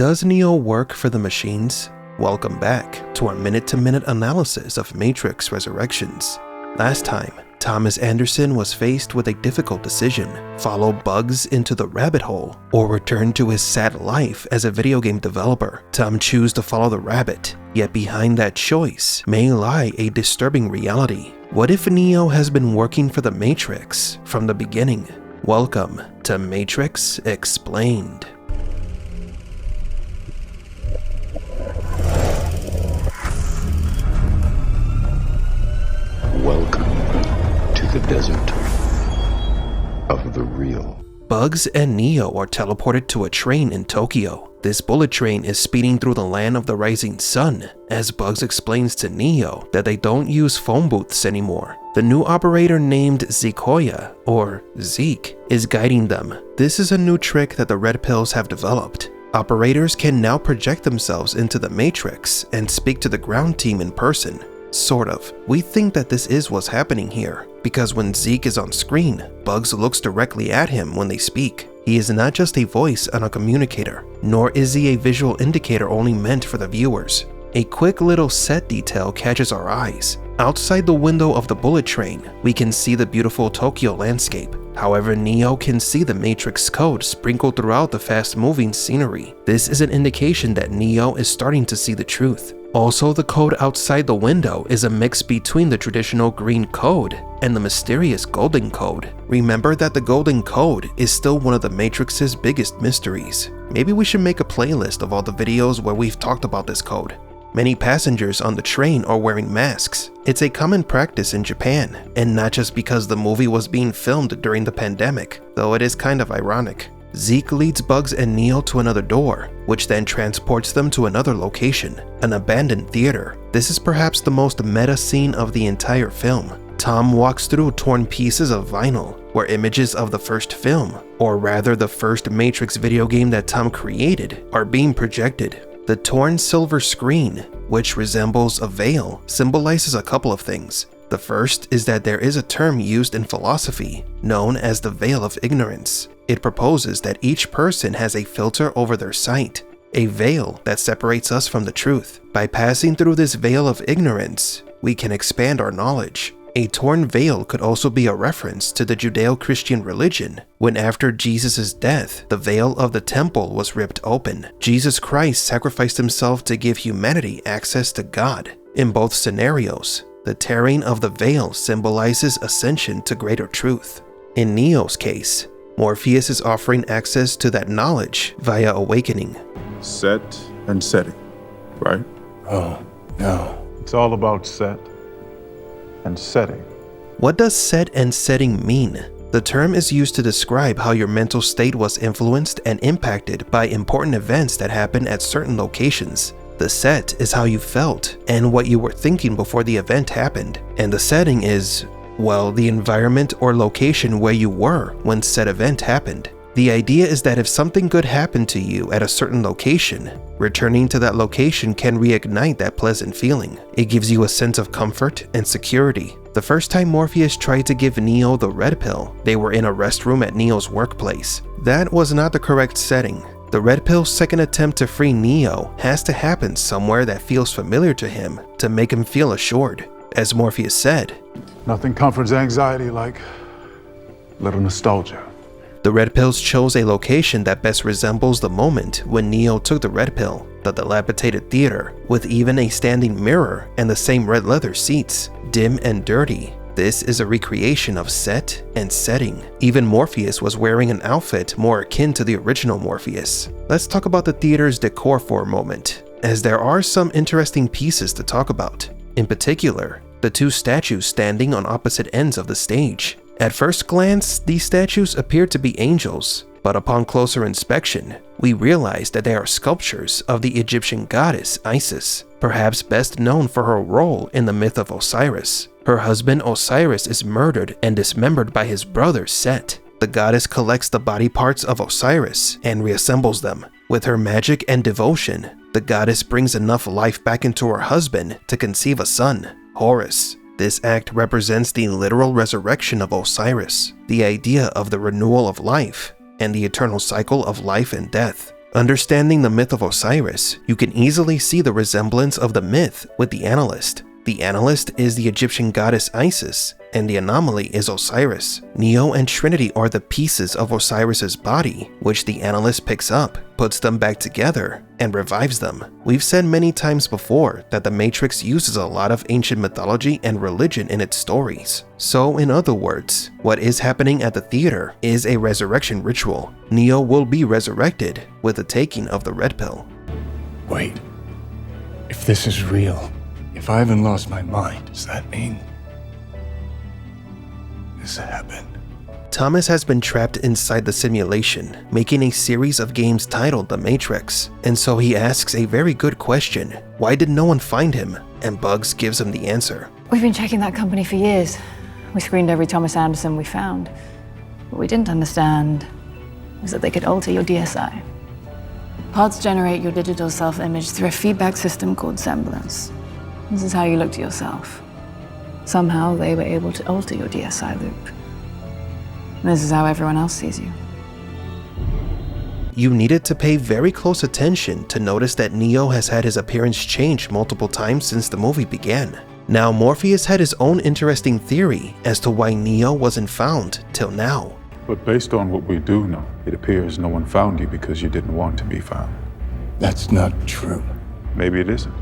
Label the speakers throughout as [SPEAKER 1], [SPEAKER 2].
[SPEAKER 1] Does Neo work for the machines? Welcome back to our minute-to-minute analysis of Matrix Resurrections. Last time, Thomas Anderson was faced with a difficult decision: follow Bugs into the rabbit hole or return to his sad life as a video game developer. Tom chose to follow the rabbit, yet behind that choice may lie a disturbing reality. What if Neo has been working for the Matrix from the beginning? Welcome to Matrix Explained.
[SPEAKER 2] Welcome to the desert of the real.
[SPEAKER 1] Bugs and Neo are teleported to a train in Tokyo. This bullet train is speeding through the land of the rising sun, as Bugs explains to Neo that they don't use phone booths anymore. The new operator named Zekoya, or Zeke, is guiding them. This is a new trick that the Red Pills have developed. Operators can now project themselves into the Matrix and speak to the ground team in person. Sort of. We think that this is what's happening here, because when Zeke is on screen, Bugs looks directly at him when they speak. He is not just a voice and a communicator, nor is he a visual indicator only meant for the viewers. A quick little set detail catches our eyes. Outside the window of the bullet train, we can see the beautiful Tokyo landscape. However, Neo can see the Matrix code sprinkled throughout the fast-moving scenery. This is an indication that Neo is starting to see the truth. Also, the code outside the window is a mix between the traditional green code and the mysterious golden code. Remember that the golden code is still one of the Matrix's biggest mysteries. Maybe we should make a playlist of all the videos where we've talked about this code. Many passengers on the train are wearing masks. It's a common practice in Japan, and not just because the movie was being filmed during the pandemic, though it is kind of ironic. Zeke leads Bugs and Neo to another door, which then transports them to another location, an abandoned theater. This is perhaps the most meta scene of the entire film. Tom walks through torn pieces of vinyl, where images of the first film, or rather the first Matrix video game that Tom created, are being projected. The torn silver screen, which resembles a veil, symbolizes a couple of things. The first is that there is a term used in philosophy known as the veil of ignorance. It proposes that each person has a filter over their sight, a veil that separates us from the truth. By passing through this veil of ignorance, we can expand our knowledge. A torn veil could also be a reference to the Judeo-Christian religion, when after Jesus' death, the veil of the temple was ripped open. Jesus Christ sacrificed himself to give humanity access to God. In both scenarios, the tearing of the veil symbolizes ascension to greater truth. In Neo's case, Morpheus is offering access to that knowledge via awakening.
[SPEAKER 3] Set and setting, right?
[SPEAKER 4] Oh, no.
[SPEAKER 3] It's all about set and setting.
[SPEAKER 1] What does set and setting mean? The term is used to describe how your mental state was influenced and impacted by important events that happened at certain locations. The set is how you felt and what you were thinking before the event happened. And the setting is, well, the environment or location where you were when said event happened. The idea is that if something good happened to you at a certain location, returning to that location can reignite that pleasant feeling. It gives you a sense of comfort and security. The first time Morpheus tried to give Neo the red pill, they were in a restroom at Neo's workplace. That was not the correct setting. The red pill's second attempt to free Neo has to happen somewhere that feels familiar to him to make him feel assured. As Morpheus said,
[SPEAKER 3] Nothing comforts anxiety like a little nostalgia.
[SPEAKER 1] the red pills chose a location that best resembles the moment when Neo took the red pill, the dilapidated theater, with even a standing mirror and the same red leather seats, dim and dirty. This is a recreation of set and setting. Even Morpheus was wearing an outfit more akin to the original Morpheus. Let's talk about the theater's decor for a moment, as there are some interesting pieces to talk about. In particular, the two statues standing on opposite ends of the stage. At first glance, these statues appear to be angels, but upon closer inspection, we realize that they are sculptures of the Egyptian goddess Isis, perhaps best known for her role in the myth of Osiris. Her husband Osiris is murdered and dismembered by his brother Set. The goddess collects the body parts of Osiris and reassembles them. With her magic and devotion, the goddess brings enough life back into her husband to conceive a son, Horus. This act represents the literal resurrection of Osiris, the idea of the renewal of life, and the eternal cycle of life and death. Understanding the myth of Osiris, you can easily see the resemblance of the myth with the analyst. The analyst is the Egyptian goddess Isis, and the anomaly is Osiris. Neo and Trinity are the pieces of Osiris's body, which the analyst picks up, puts them back together, and revives them. We've said many times before that the Matrix uses a lot of ancient mythology and religion in its stories. So in other words, what is happening at the theater is a resurrection ritual. Neo will be resurrected with the taking of the red pill.
[SPEAKER 4] Wait. If this is real, if I haven't lost my mind, does that mean this happened?
[SPEAKER 1] Thomas has been trapped inside the simulation, making a series of games titled The Matrix, and so he asks a very good question: why did no one find him? And Bugs gives him the answer.
[SPEAKER 5] We've been checking that company for years. We screened every Thomas Anderson we found. What we didn't understand was that they could alter your DSI. Pods generate your digital self-image through a feedback system called semblance. This is how you look to yourself. Somehow they were able to alter your DSI loop. And this is how everyone else sees you.
[SPEAKER 1] You needed to pay very close attention to notice that Neo has had his appearance change multiple times since the movie began. Now, Morpheus had his own interesting theory as to why Neo wasn't found till now.
[SPEAKER 3] But based on what we do know, it appears no one found you because you didn't want to be found.
[SPEAKER 4] That's not true.
[SPEAKER 3] Maybe it isn't.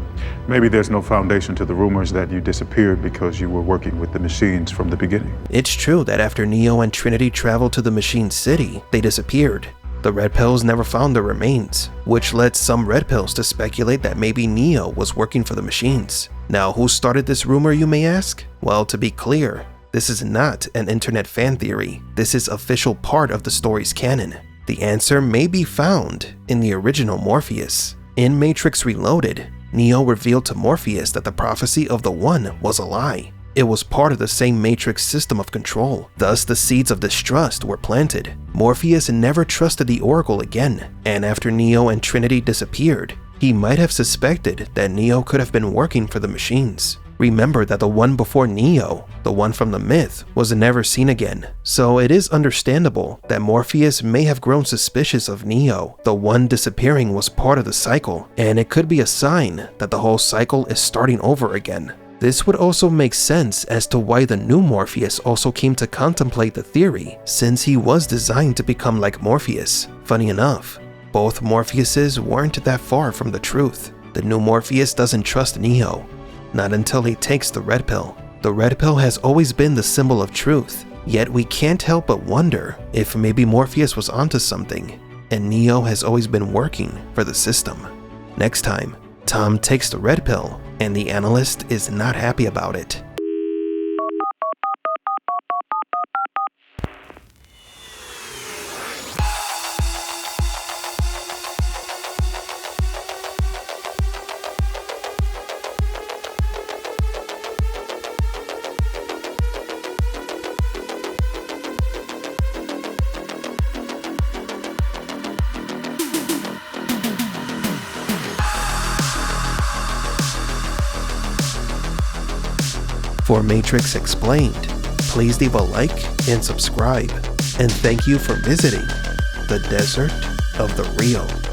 [SPEAKER 3] Maybe there's no foundation to the rumors that you disappeared because you were working with the machines from the beginning.
[SPEAKER 1] It's true that after Neo and Trinity traveled to the Machine City, they disappeared. The Red Pills never found their remains, which led some Red Pills to speculate that maybe Neo was working for the machines. Now, who started this rumor, you may ask? Well, to be clear, this is not an internet fan theory. This is official part of the story's canon. The answer may be found in the original Morpheus. In Matrix Reloaded, Neo revealed to Morpheus that the prophecy of the One was a lie. It was part of the same Matrix system of control. Thus, the seeds of distrust were planted. Morpheus never trusted the Oracle again, and after Neo and Trinity disappeared, he might have suspected that Neo could have been working for the machines. Remember that the one before Neo, the one from the myth, was never seen again, so it is understandable that Morpheus may have grown suspicious of Neo. The one disappearing was part of the cycle, and it could be a sign that the whole cycle is starting over again. This would also make sense as to why the new Morpheus also came to contemplate the theory, since he was designed to become like Morpheus. Funny enough, both Morpheuses weren't that far from the truth. The new Morpheus doesn't trust Neo. Not until he takes the red pill. The red pill has always been the symbol of truth, yet we can't help but wonder if maybe Morpheus was onto something, and Neo has always been working for the system. Next time, Tom takes the red pill, and the analyst is not happy about it. For Matrix Explained, please leave a like and subscribe, and thank you for visiting the Desert of the Real.